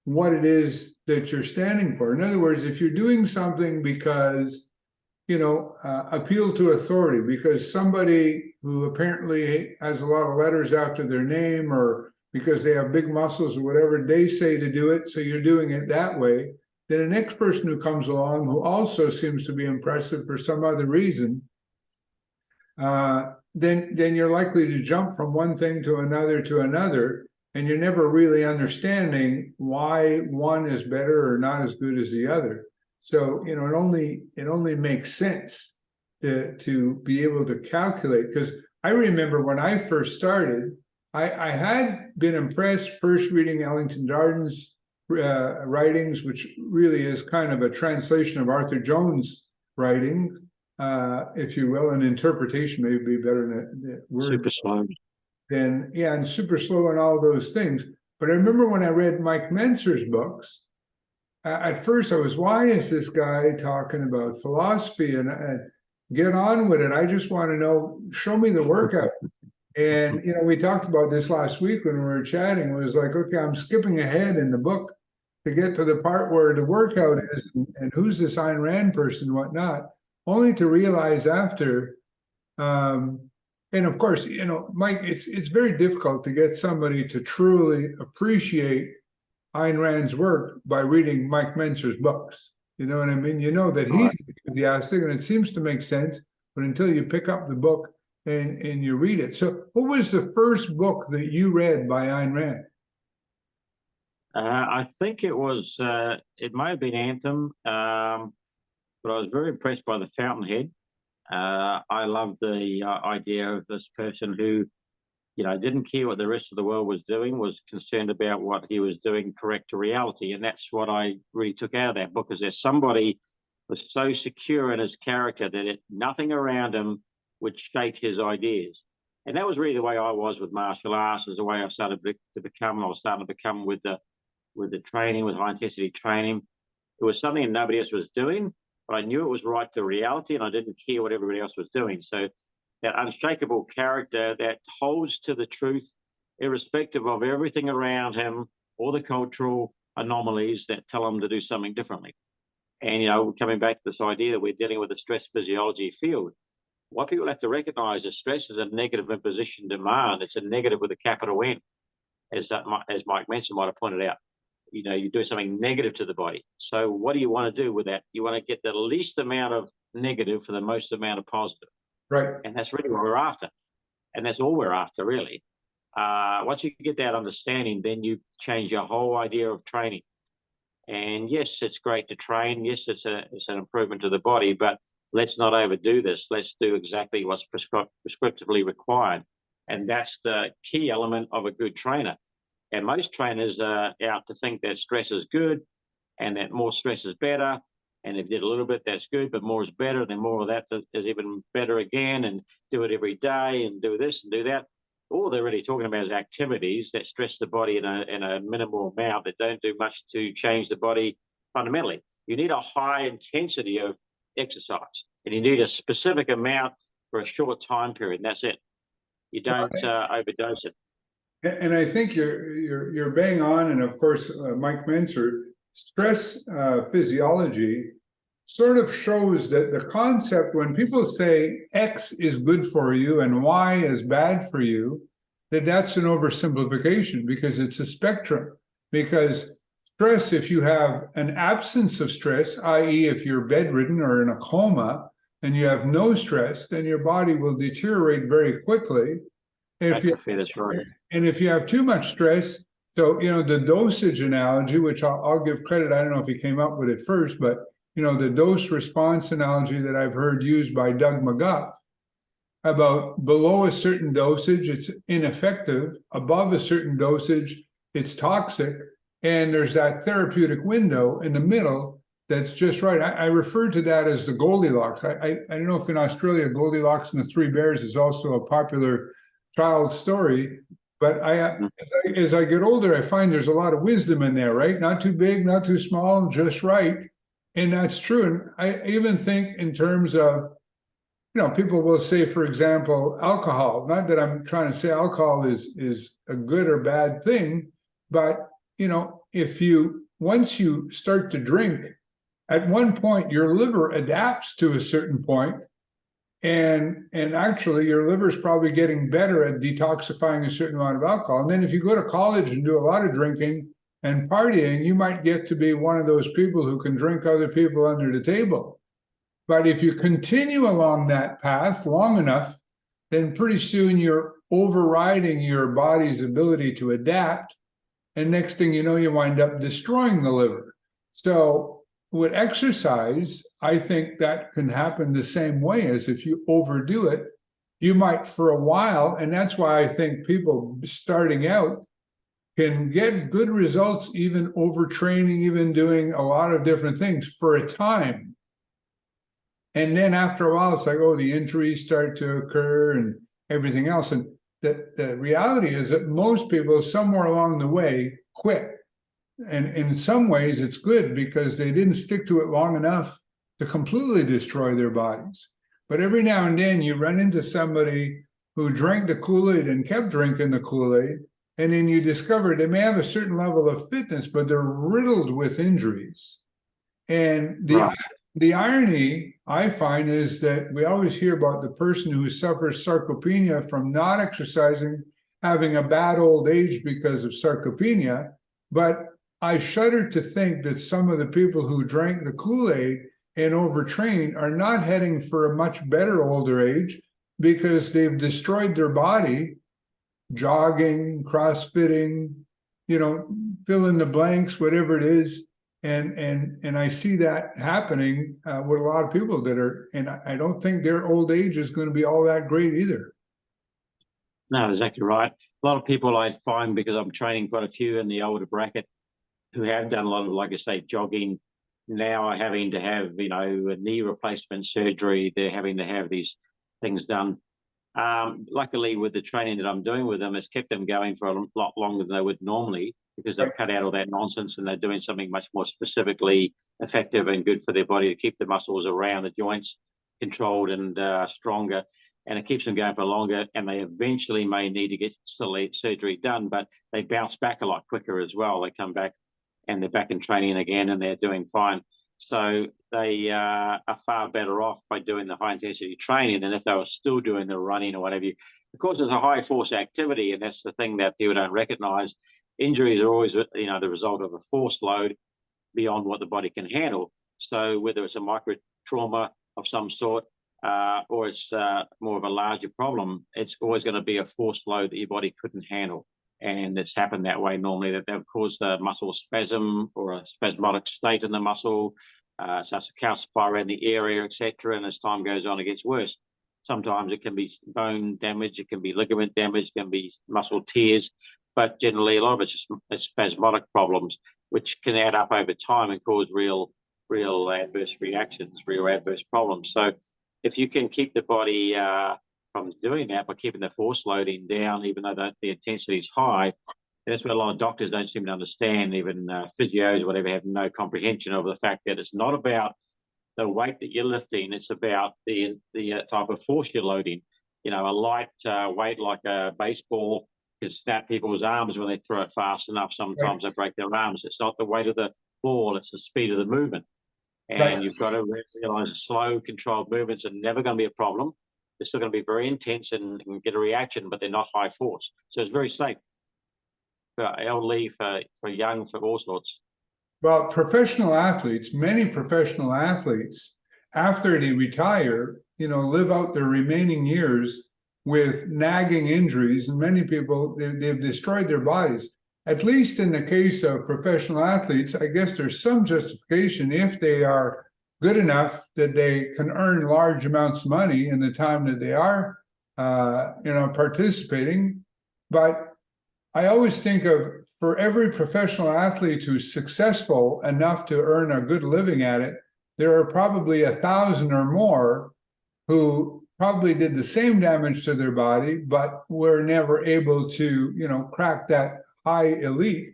what it is that you're standing for. In other words, if you're doing something because, appeal to authority, because somebody who apparently has a lot of letters after their name, or because they have big muscles or whatever, they say to do it, so you're doing it that way, then the next person who comes along who also seems to be impressive for some other reason, then you're likely to jump from one thing to another, and you're never really understanding why one is better or not as good as the other. So it only makes sense to be able to calculate. Because I remember when I first started, I had been impressed first reading Ellington Darden's writings, which really is kind of a translation of Arthur Jones' writing, if you will, an interpretation maybe be better than that word. Super slow. Then, yeah, and super slow and all those things. But I remember when I read Mike Mentzer's books, at first I was, why is this guy talking about philosophy? And get on with it. I just want to know, show me the workout. And, we talked about this last week when we were chatting. It was like, okay, I'm skipping ahead in the book to get to the part where the workout is and who's this Ayn Rand person and whatnot, only to realize after, and of course, Mike, it's very difficult to get somebody to truly appreciate Ayn Rand's work by reading Mike Mentzer's books. You know what I mean? You know that he's enthusiastic and it seems to make sense, but until you pick up the book and you read it. So what was the first book that you read by Ayn Rand? I think it was, it may have been Anthem, but I was very impressed by The Fountainhead. I love the idea of this person who, didn't care what the rest of the world was doing, was concerned about what he was doing correct to reality. And that's what I really took out of that book, is that somebody was so secure in his character that nothing around him would shake his ideas. And that was really the way I was with martial arts, is the way I started to become, and I was starting to become with the training, with high intensity training. It was something that nobody else was doing, but I knew it was right to reality, and I didn't care what everybody else was doing. So that unshakable character that holds to the truth, irrespective of everything around him, or the cultural anomalies that tell him to do something differently. And, coming back to this idea that we're dealing with a stress physiology field, what people have to recognize is stress is a negative imposition demand. It's a negative with a capital N, as Mike Mentzer might have pointed out. You do something negative to the body. So what do you want to do with that? You want to get the least amount of negative for the most amount of positive. Right. And that's really what we're after. And that's all we're after, really. Once you get that understanding, then you change your whole idea of training. And yes, it's great to train. Yes, it's an improvement to the body, but let's not overdo this. Let's do exactly what's prescriptively required. And that's the key element of a good trainer. And most trainers are out to think that stress is good and that more stress is better. And if you did a little bit, that's good, but more is better. Then more of that is even better again, and do it every day and do this and do that. All they're really talking about is activities that stress the body in a minimal amount that don't do much to change the body fundamentally. You need a high intensity of exercise, and you need a specific amount for a short time period, and that's it. You don't overdose it. And I think you're bang on, and of course, Mike Menser, stress physiology sort of shows that the concept, when people say X is good for you and Y is bad for you, that's an oversimplification, because it's a spectrum. Because stress, if you have an absence of stress, i.e. if you're bedridden or in a coma and you have no stress, then your body will deteriorate very quickly. That's right. And if you have too much stress, so, the dosage analogy, which I'll give credit, I don't know if he came up with it first, but, the dose response analogy that I've heard used by Doug McGuff, about below a certain dosage, it's ineffective. Above a certain dosage, it's toxic. And there's that therapeutic window in the middle that's just right. I refer to that as the Goldilocks. I don't know if in Australia, Goldilocks and the Three Bears is also a popular child story. But as I get older, I find there's a lot of wisdom in there, right? Not too big, not too small, just right. And that's true. And I even think in terms of, people will say, for example, alcohol. Not that I'm trying to say alcohol is a good or bad thing, but, once you start to drink, at one point your liver adapts to a certain point. And actually, your liver is probably getting better at detoxifying a certain amount of alcohol. And then if you go to college and do a lot of drinking and partying, you might get to be one of those people who can drink other people under the table. But if you continue along that path long enough, then pretty soon you're overriding your body's ability to adapt. And next thing you know, you wind up destroying the liver. So with exercise, I think that can happen the same way as if you overdo it. You might for a while, and that's why I think people starting out can get good results, even overtraining, even doing a lot of different things for a time. And then after a while, it's like, oh, the injuries start to occur and everything else. And the reality is that most people somewhere along the way quit. And in some ways, it's good because they didn't stick to it long enough to completely destroy their bodies. But every now and then you run into somebody who drank the Kool-Aid and kept drinking the Kool-Aid, and then you discover they may have a certain level of fitness, but they're riddled with injuries. And the irony, I find, is that we always hear about the person who suffers sarcopenia from not exercising, having a bad old age because of sarcopenia, but I shudder to think that some of the people who drank the Kool-Aid and overtrained are not heading for a much better older age because they've destroyed their body, jogging, crossfitting, fill in the blanks, whatever it is. And I see that happening with a lot of people that are, and I don't think their old age is going to be all that great either. No, exactly right. A lot of people I find, because I'm training quite a few in the older bracket, who have done a lot of, like I say, jogging, now are having to have, a knee replacement surgery. They're having to have these things done. Luckily, with the training that I'm doing with them, it's kept them going for a lot longer than they would normally, because they've cut out all that nonsense and they're doing something much more specifically effective and good for their body to keep the muscles around the joints controlled and stronger. And it keeps them going for longer, and they eventually may need to get surgery done, but they bounce back a lot quicker as well. They come back and they're back in training again and they're doing fine. So they are far better off by doing the high intensity training than if they were still doing the running or whatever. Of course, it's a high force activity, and that's the thing that people don't recognize. Injuries are always, the result of a force load beyond what the body can handle. So whether it's a micro trauma of some sort, or it's more of a larger problem, it's always going to be a force load that your body couldn't handle. And it's happened that way normally, that they've caused a muscle spasm or a spasmodic state in the muscle, starts to calcify around the area, etc. And as time goes on, it gets worse. Sometimes it can be bone damage, it can be ligament damage, it can be muscle tears, but generally a lot of it's just spasmodic problems, which can add up over time and cause real adverse reactions, real adverse problems. So if you can keep the body from doing that by keeping the force loading down, even though the intensity is high, and that's what a lot of doctors don't seem to understand, even physios or whatever have no comprehension of the fact that it's not about the weight that you're lifting, it's about the type of force you're loading. You know, a light weight like a baseball can snap people's arms when they throw it fast enough. Sometimes they break their arms. It's not the weight of the ball, it's the speed of the movement. And you've got to realize slow, controlled movements are never going to be a problem. They're still going to be very intense and get a reaction, but they're not high force. So it's very safe for elderly, for young, for all sorts. Well, professional athletes, many professional athletes, after they retire, live out their remaining years with nagging injuries, and many people, they've destroyed their bodies. At least in the case of professional athletes, I guess there's some justification if they are good enough that they can earn large amounts of money in the time that they are, participating. But I always think of, for every professional athlete who's successful enough to earn a good living at it, there are probably 1,000 or more who probably did the same damage to their body, but were never able to, crack that high elite.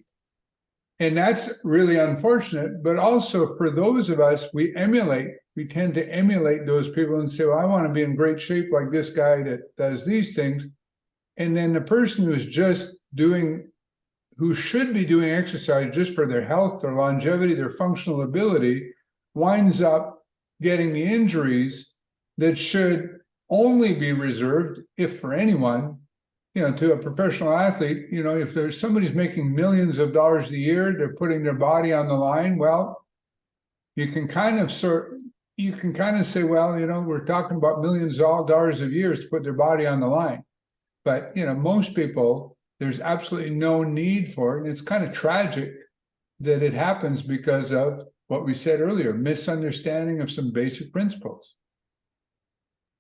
And that's really unfortunate. But also for those of us, we tend to emulate those people and say, well, I want to be in great shape like this guy that does these things. And then the person who should be doing exercise just for their health, their longevity, their functional ability, winds up getting the injuries that should only be reserved, if for anyone, to a professional athlete. If there's somebody's making millions of dollars a year, they're putting their body on the line. Well, you can kind of say, well, we're talking about millions of dollars of years to put their body on the line. But, most people, there's absolutely no need for it. And it's kind of tragic that it happens because of what we said earlier, misunderstanding of some basic principles.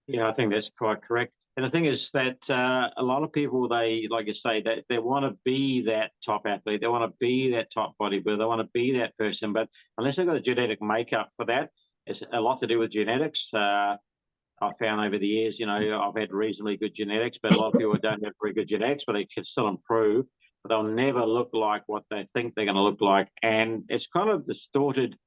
Yeah, I think that's quite correct. And the thing is that a lot of people, they, like you say, they want to be that top athlete. They want to be that top bodybuilder. They want to be that person. But unless they've got a genetic makeup for that, it's a lot to do with genetics. I've found over the years, I've had reasonably good genetics, but a lot of people don't have very good genetics, but they can still improve. But they'll never look like what they think they're going to look like. And it's kind of distorted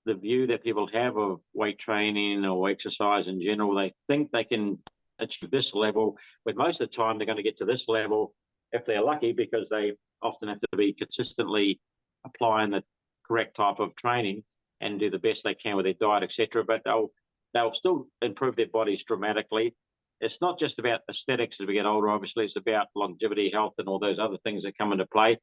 the view that people have of weight training or exercise in general. They think they can achieve this level, but most of the time they're going to get to this level if they're lucky, because they often have to be consistently applying the correct type of training and do the best they can with their diet, etc. But they'll still improve their bodies dramatically. It's not just about aesthetics as we get older, obviously. It's about longevity, health, and all those other things that come into play.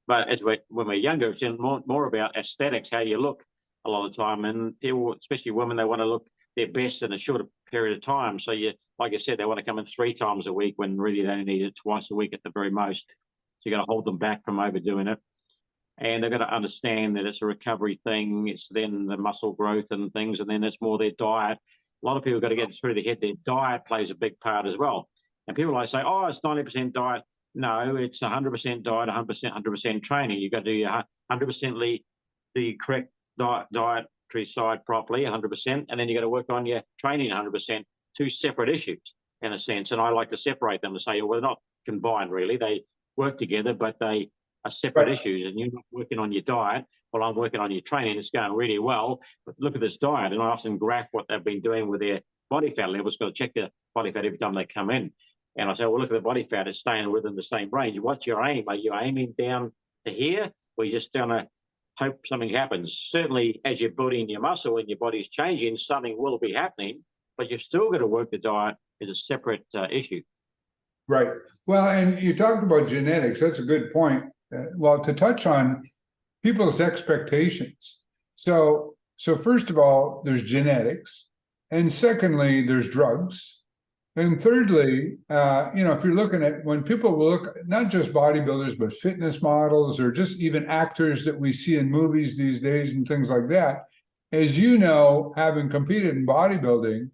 But when we're younger, it's more about aesthetics, how you look a lot of the time. And people, especially women, they want to look their best in a shorter period of time. So like I said, they want to come in 3 times a week when really they only need it twice a week at the very most. So you got to hold them back from overdoing it. And they've got to understand that it's a recovery thing. It's then the muscle growth and things, and then it's more their diet. A lot of people got to get through their head. Their diet plays a big part as well. And people like say, oh, it's 90% diet. No, it's 100% diet, 100% training. You've got to do your 100% the correct dietary side properly, 100%, and then you got to work on your training 100%. 2 separate issues in a sense. And I like to separate them to say, well, they're not combined really. They work together, but they are separate issues. And you're not working on your diet, well, I'm working on your training. It's going really well, but look at this diet. And I often graph what they've been doing with their body fat levels. Got to check their body fat every time they come in. And I say, well, look at the body fat. It's staying within the same range. What's your aim? Are you aiming down to here, or are you just going to hope something happens? Certainly, as you're building your muscle and your body's changing, something will be happening, but you've still got to work the diet as a separate issue. Right. Well, and you talked about genetics. That's a good point. Well, to touch on people's expectations. So first of all, there's genetics. And secondly, there's drugs. And thirdly, if you're looking at, when people will look, not just bodybuilders, but fitness models, or just even actors that we see in movies these days and things like that, as you know, having competed in bodybuilding,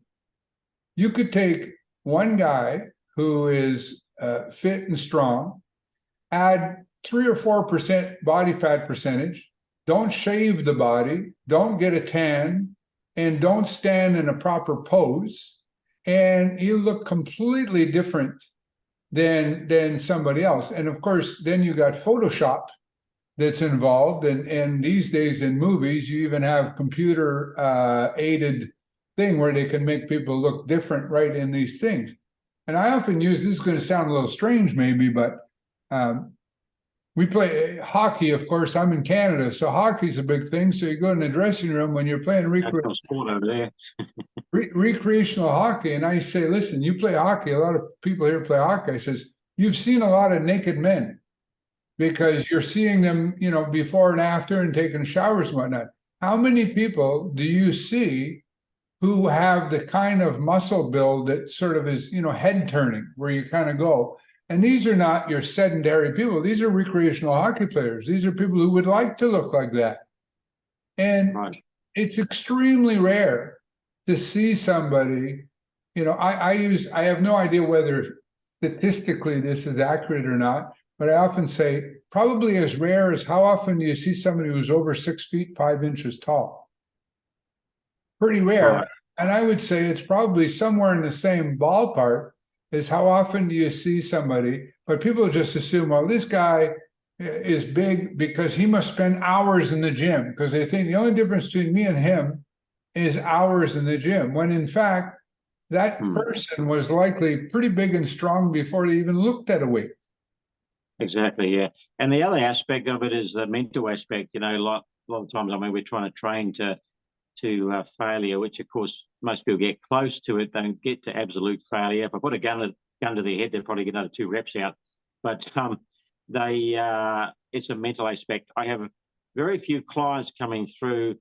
you could take one guy who is fit and strong, add 3 or 4% body fat percentage, don't shave the body, don't get a tan, and don't stand in a proper pose, and you look completely different than somebody else. And of course, then you got Photoshop that's involved, and these days in movies, you even have computer aided thing where they can make people look different right in these things. And I often use, this is going to sound a little strange maybe, but we play hockey, of course. I'm in Canada, so hockey's a big thing. So you go in the dressing room when you're playing sport over there. recreational hockey, and I say, listen, you play hockey. A lot of people here play hockey. I says, you've seen a lot of naked men because you're seeing them, you know, before and after and taking showers and whatnot. How many people do you see who have the kind of muscle build that sort of is, you know, head turning, where you kind of go? And these are not your sedentary people. These are recreational hockey players. These are people who would like to look like that. And it's extremely rare to see somebody, you know, I have no idea whether statistically this is accurate or not, but I often say probably as rare as how often do you see somebody who's over 6 feet, 5 inches tall? Pretty rare. Right. And I would say it's probably somewhere in the same ballpark is how often do you see somebody, but people just assume, well, this guy is big because he must spend hours in the gym, because they think the only difference between me and him is hours in the gym, when in fact, that person was likely pretty big and strong before they even looked at a weight. Exactly, yeah. And the other aspect of it is the mental aspect. You know, a lot of times, I mean, we're trying to train to failure, which of course most people get close to it, don't get to absolute failure. If I put a gun to their head, they'd probably get another 2 reps out. But it's a mental aspect. I have very few clients coming through,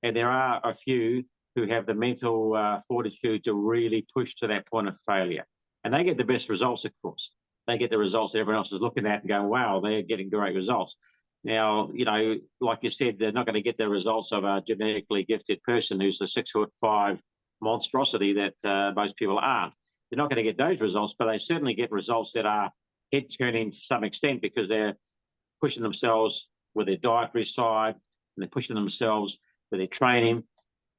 and there are a few who have the mental fortitude to really push to that point of failure. And they get the best results, of course. They get the results that everyone else is looking at and going, wow, they're getting great results. Now, you know, like you said, they're not going to get the results of a genetically gifted person who's a 6'5" monstrosity that most people aren't. They're not going to get those results, but they certainly get results that are head-turning to some extent, because they're pushing themselves with their dietary side, and they're pushing themselves with their training.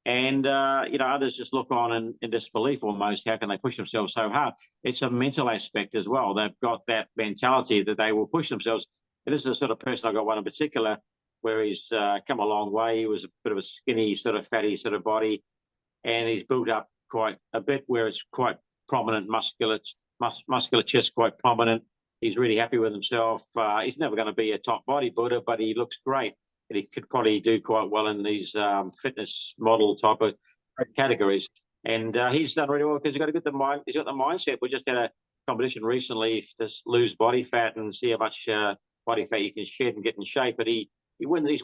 And, you know, others just look on in disbelief almost. How can they push themselves so hard? It's a mental aspect as well. They've got that mentality that they will push themselves. And this is the sort of person, I got one in particular, where he's come a long way. He was a bit of a skinny, sort of fatty sort of body, and he's built up quite a bit where it's quite prominent, muscular chest, quite prominent. He's really happy with himself. He's never going to be a top bodybuilder, but he looks great. And he could probably do quite well in these fitness model type of categories. And he's done really well because he's got the mindset. We just had a competition recently to lose body fat and see how much body fat you can shed and get in shape. But he's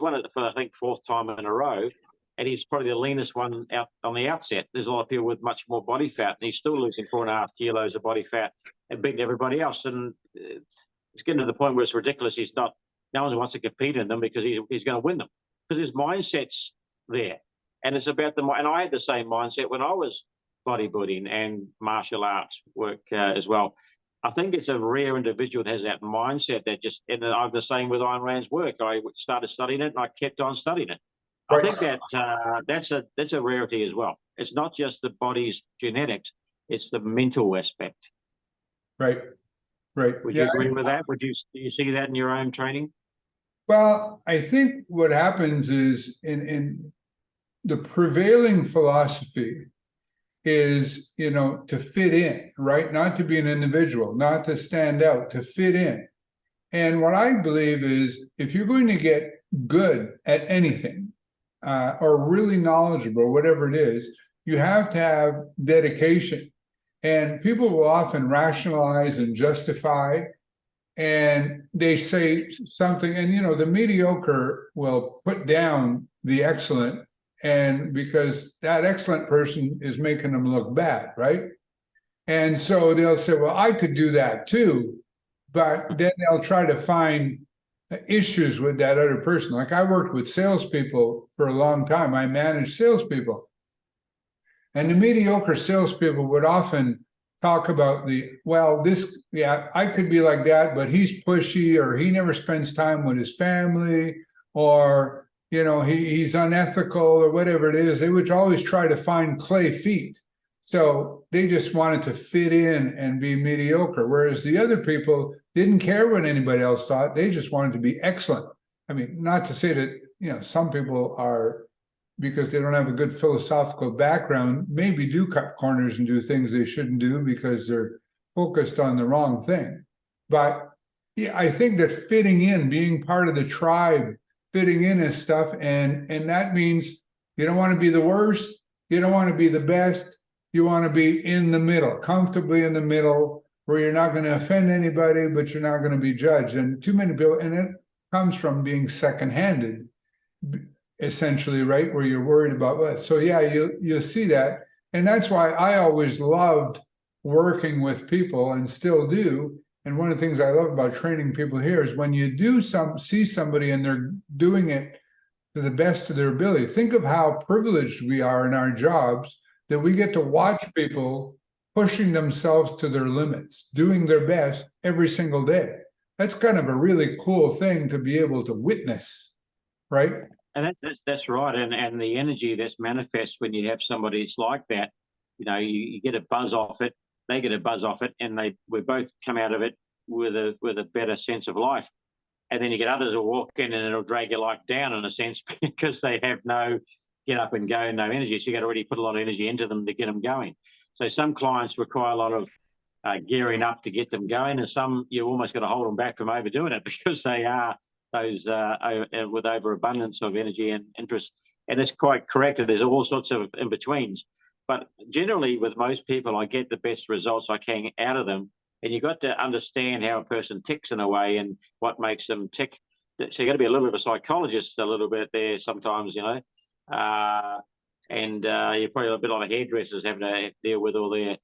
won it for, I think, 4th time in a row. And he's probably the leanest one out on the outset. There's a lot of people with much more body fat, and he's still losing 4.5 kilos of body fat and beating everybody else. And it's getting to the point where it's ridiculous. No one wants to compete in them because he's going to win them, because his mindset's there. And it's about and I had the same mindset when I was bodybuilding and martial arts work as well. I think it's a rare individual that has that mindset that just, and I'm the same with Ayn Rand's work. I started studying it and I kept on studying it. I think that that's a rarity as well. It's not just the body's genetics, it's the mental aspect. Right. Would you agree with that? Do you see that in your own training? Well, I think what happens is in the prevailing philosophy is, you know, to fit in, right? Not to be an individual, not to stand out, to fit in. And what I believe is if you're going to get good at anything or really knowledgeable, whatever it is, you have to have dedication. And people will often rationalize and justify, and they say something, and, you know, the mediocre will put down the excellent, and because that excellent person is making them look bad, right? And so they'll say, well, I could do that too, but then they'll try to find issues with that other person. Like I worked with salespeople for a long time. I managed salespeople. And the mediocre salespeople would often talk about I could be like that, but he's pushy, or he never spends time with his family, or he's unethical, or whatever it is. They would always try to find clay feet. So they just wanted to fit in and be mediocre, whereas the other people didn't care what anybody else thought. They just wanted to be excellent. I mean, not to say that some people are, because they don't have a good philosophical background, maybe do cut corners and do things they shouldn't do because they're focused on the wrong thing. But yeah, I think that fitting in, being part of the tribe, fitting in is stuff, and that means you don't want to be the worst, you don't want to be the best, you want to be in the middle, comfortably in the middle, where you're not going to offend anybody, but you're not going to be judged. And too many people, and it comes from being second-handed, essentially, right? Where you're worried about what. So yeah, you'll see that. And that's why I always loved working with people, and still do. And one of the things I love about training people here is when you see somebody and they're doing it to the best of their ability. Think of how privileged we are in our jobs, that we get to watch people pushing themselves to their limits, doing their best every single day. That's kind of a really cool thing to be able to witness, right? And that's right. And the energy that's manifest when you have somebody that's like that, you get a buzz off it, they get a buzz off it, and we both come out of it with a better sense of life. And then you get others who walk in and it'll drag your life down in a sense, because they have no get up and go, no energy. So you got to really put a lot of energy into them to get them going. So some clients require a lot of gearing up to get them going, and some you almost got to hold them back from overdoing it, because they are those with overabundance of energy and interest. And it's quite correct. There's all sorts of in-betweens. But generally, with most people, I get the best results I can out of them. And you've got to understand how a person ticks in a way, and what makes them tick. So you've got to be a little bit of a psychologist a little bit there sometimes, and you're probably a bit like hairdressers, having to deal with all their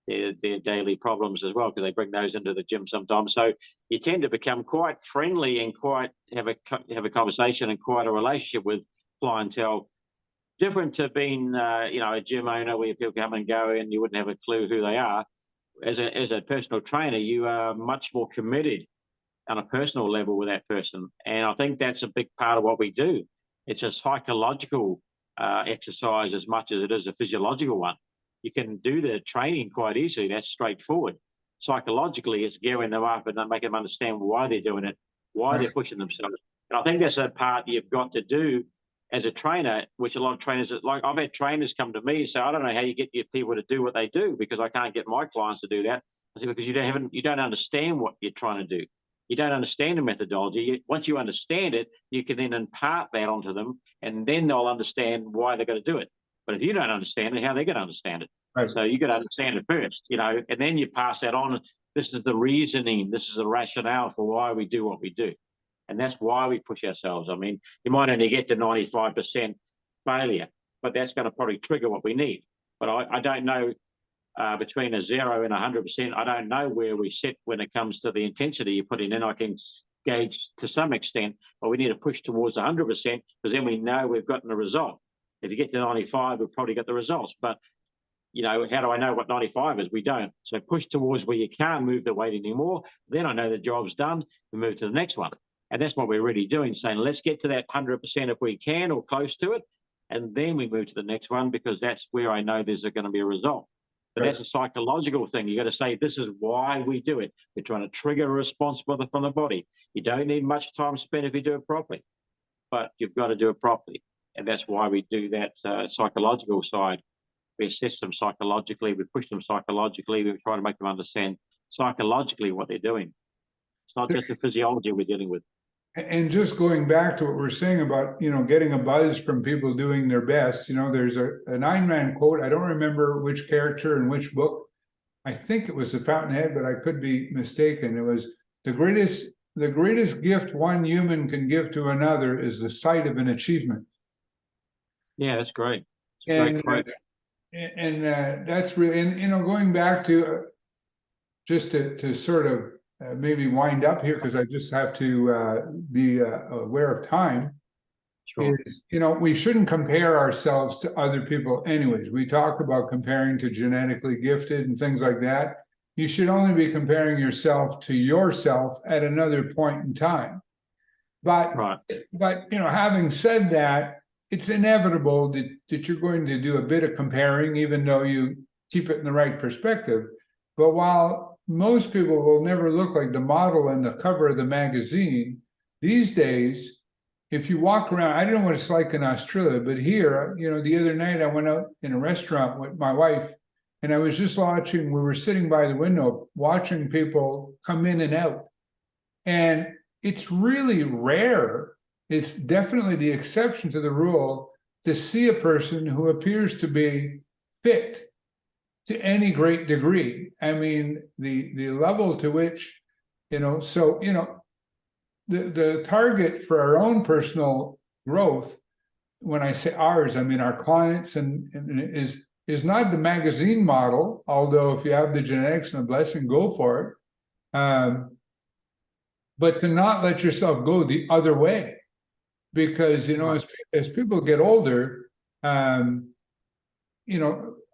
daily problems as well, because they bring those into the gym sometimes. So you tend to become quite friendly and quite have a conversation and quite a relationship with clientele. Different to being a gym owner where people come and go and you wouldn't have a clue who they are. As a personal trainer, you are much more committed on a personal level with that person. And I think that's a big part of what we do. It's a psychological exercise as much as it is a physiological one. You can do the training quite easily. That's straightforward. Psychologically, it's gearing them up and making them understand why they're doing it, why they're pushing themselves. And I think that's a part you've got to do as a trainer, which a lot of trainers, like I've had trainers come to me and say, I don't know how you get your people to do what they do, because I can't get my clients to do that. I say, because you don't understand what you're trying to do. You don't understand the methodology. Once you understand it, you can then impart that onto them, and then they'll understand why they're going to do it. But if you don't understand it, how are they going to understand it? Right. So you got to understand it first, and then you pass that on. This is the reasoning. This is the rationale for why we do what we do. And that's why we push ourselves. I mean, you might only get to 95% failure, but that's going to probably trigger what we need. But I don't know between a 0 and 100%, I don't know where we sit when it comes to the intensity you're putting in. I can gauge to some extent, but we need to push towards 100%, because then we know we've gotten the result. If you get to 95, we've probably got the results. But, how do I know what 95 is? We don't. So push towards where you can't move the weight anymore. Then I know the job's done. We move to the next one. And that's what we're really doing, saying, let's get to that 100% if we can, or close to it. And then we move to the next one, because that's where I know there's going to be a result. But that's a psychological thing. You got to say, this is why we do it. We're trying to trigger a response from the body. You don't need much time spent if you do it properly, but you've got to do it properly. And that's why we do that psychological side. We assess them psychologically. We push them psychologically. We try to make them understand psychologically what they're doing. It's not just the physiology we're dealing with. And just going back to what we're saying about, getting a buzz from people doing their best, there's an Ayn Rand quote. I don't remember which character in which book. I think it was The Fountainhead, but I could be mistaken. It was the greatest gift one human can give to another is the sight of an achievement. Yeah, that's great. That's great. That's really, and going back to just to sort of maybe wind up here, because I just have to be aware of time. Sure. is, we shouldn't compare ourselves to other people anyways. We talk about comparing to genetically gifted and things like that. You should only be comparing yourself to yourself at another point in time. But, Right. Having said that, it's inevitable that you're going to do a bit of comparing, even though you keep it in the right perspective. But while most people will never look like the model on the cover of the magazine, these days, if you walk around, I don't know what it's like in Australia, but here, the other night I went out in a restaurant with my wife, and I was just watching, we were sitting by the window watching people come in and out. And it's really rare. It's definitely the exception to the rule to see a person who appears to be fit to any great degree. I mean, the level to which, the target for our own personal growth, when I say ours, I mean our clients, and is not the magazine model, although if you have the genetics and the blessing, go for it. But to not let yourself go the other way, because as people get older,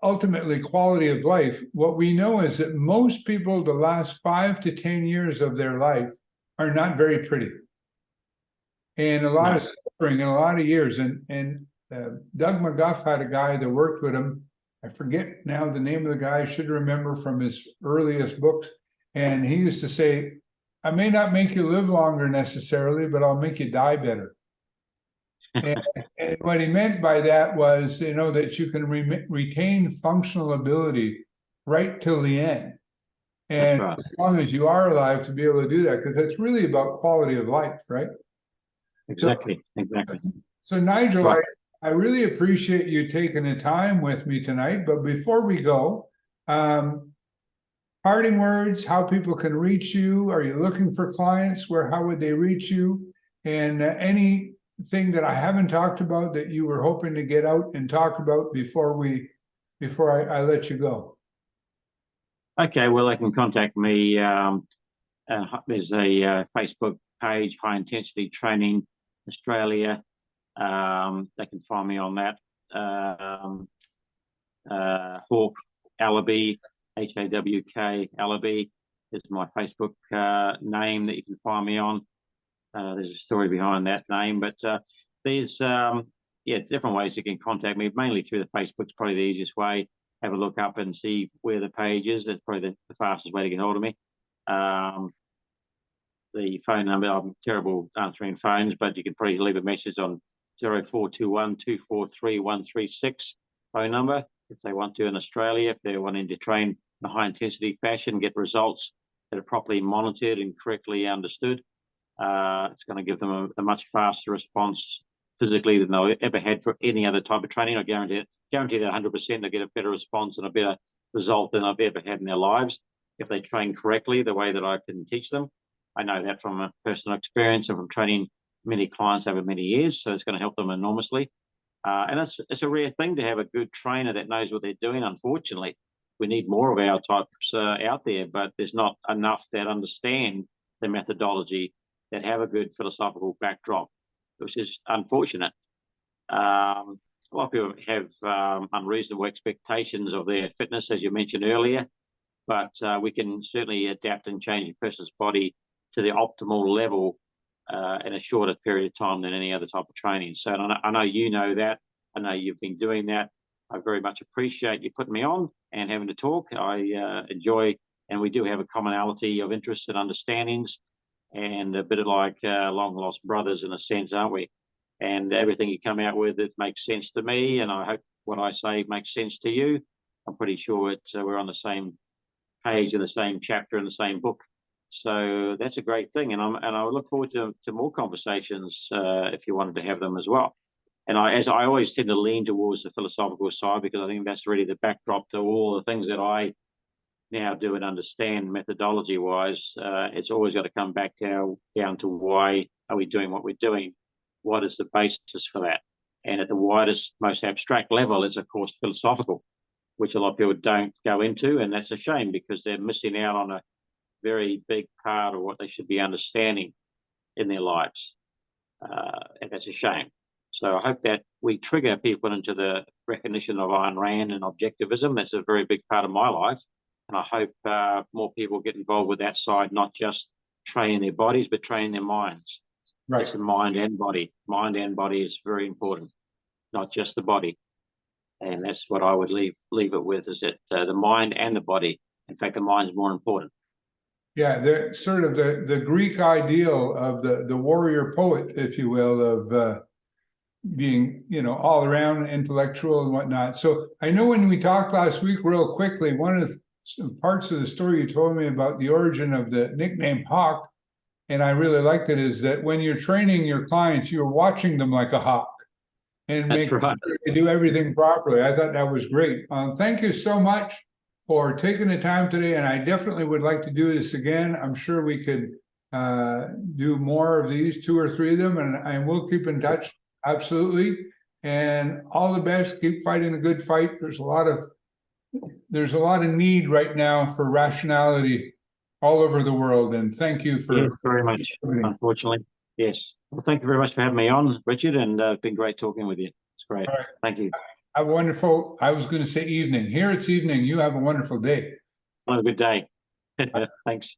ultimately quality of life. What we know is that most people, the last 5 to 10 years of their life, are not very pretty, and a lot of suffering and a lot of years. And Doug McGuff had a guy that worked with him. I forget now the name of the guy. I should remember from his earliest books. And he used to say, I may not make you live longer necessarily, but I'll make you die better. and what he meant by that was, that you can retain functional ability right till the end. And right. as long as you are alive to be able to do that, because it's really about quality of life, right? Exactly. So Nigel, Right. I really appreciate you taking the time with me tonight. But before we go, parting words, how people can reach you. Are you looking for clients? How would they reach you? And anything that I haven't talked about that you were hoping to get out and talk about before I let you go? Okay, well, they can contact me. There's a Facebook page, High Intensity Training Australia. They can find me on that. Hawk Allerby, HAWK Allerby is my Facebook name that you can find me on. There's a story behind that name, but there's different ways you can contact me. Mainly through the Facebook's probably the easiest way. Have a look up and see where the page is. That's probably the fastest way to get hold of me. The phone number, I'm terrible answering phones, but you can probably leave a message on 0421 243 136 phone number if they want to in Australia, if they're wanting to train in a high intensity fashion, get results that are properly monitored and correctly understood. It's going to give them a much faster response physically than they'll ever had for any other type of training. I guarantee that 100% they'll get a better response and a better result than I've ever had in their lives if they train correctly the way that I can teach them. I know that from a personal experience and from training many clients over many years, so it's going to help them enormously. And it's a rare thing to have a good trainer that knows what they're doing. Unfortunately, we need more of our types out there, but there's not enough that understand the methodology, that have a good philosophical backdrop, which is unfortunate. A lot of people have unreasonable expectations of their fitness, as you mentioned earlier, but we can certainly adapt and change a person's body to the optimal level in a shorter period of time than any other type of training. So I know you know that. I know you've been doing that. I very much appreciate you putting me on and having to talk. I enjoy, and we do have a commonality of interests and understandings, and a bit of like long lost brothers in a sense, aren't we? And everything you come out with, it makes sense to me, and I hope what I say makes sense to you. I'm pretty sure we're on the same page in the same chapter in the same book. So that's a great thing, and I look forward to more conversations if you wanted to have them as well. And as I always tend to lean towards the philosophical side, because I think that's really the backdrop to all the things that I now do and understand methodology wise. It's always got to come back down to why are we doing what we're doing? What is the basis for that? And at the widest, most abstract level is, of course, philosophical, which a lot of people don't go into, and that's a shame because they're missing out on a very big part of what they should be understanding in their lives. And that's a shame. So I hope that we trigger people into the recognition of Ayn Rand and objectivism. That's a very big part of my life. And I hope more people get involved with that side, not just training their bodies, but training their minds. Right. It's mind and body. Mind and body is very important, not just the body. And that's what I would leave it with, is that the mind and the body. In fact, the mind is more important. Yeah, the sort of the Greek ideal of the warrior poet, if you will, of being, all around intellectual and whatnot. So I know when we talked last week, real quickly, one of the parts of the story you told me about the origin of the nickname Hawk, and I really liked it, is that when you're training your clients, you're watching them like a hawk and That's make right. sure they do everything properly. I thought that was great. Thank you so much for taking the time today, and I definitely would like to do this again. I'm sure we could do more of these, 2 or 3 of them, and we'll keep in touch. Absolutely. And all the best. Keep fighting the good fight. There's a lot of need right now for rationality all over the world. And thank you for very much. Unfortunately, yes. Well, thank you very much for having me on, Richard, and it's been great talking with you. It's great. Right. Thank you. Have a wonderful, I was going to say evening. Here it's evening. You have a wonderful day. Have a good day. Thanks.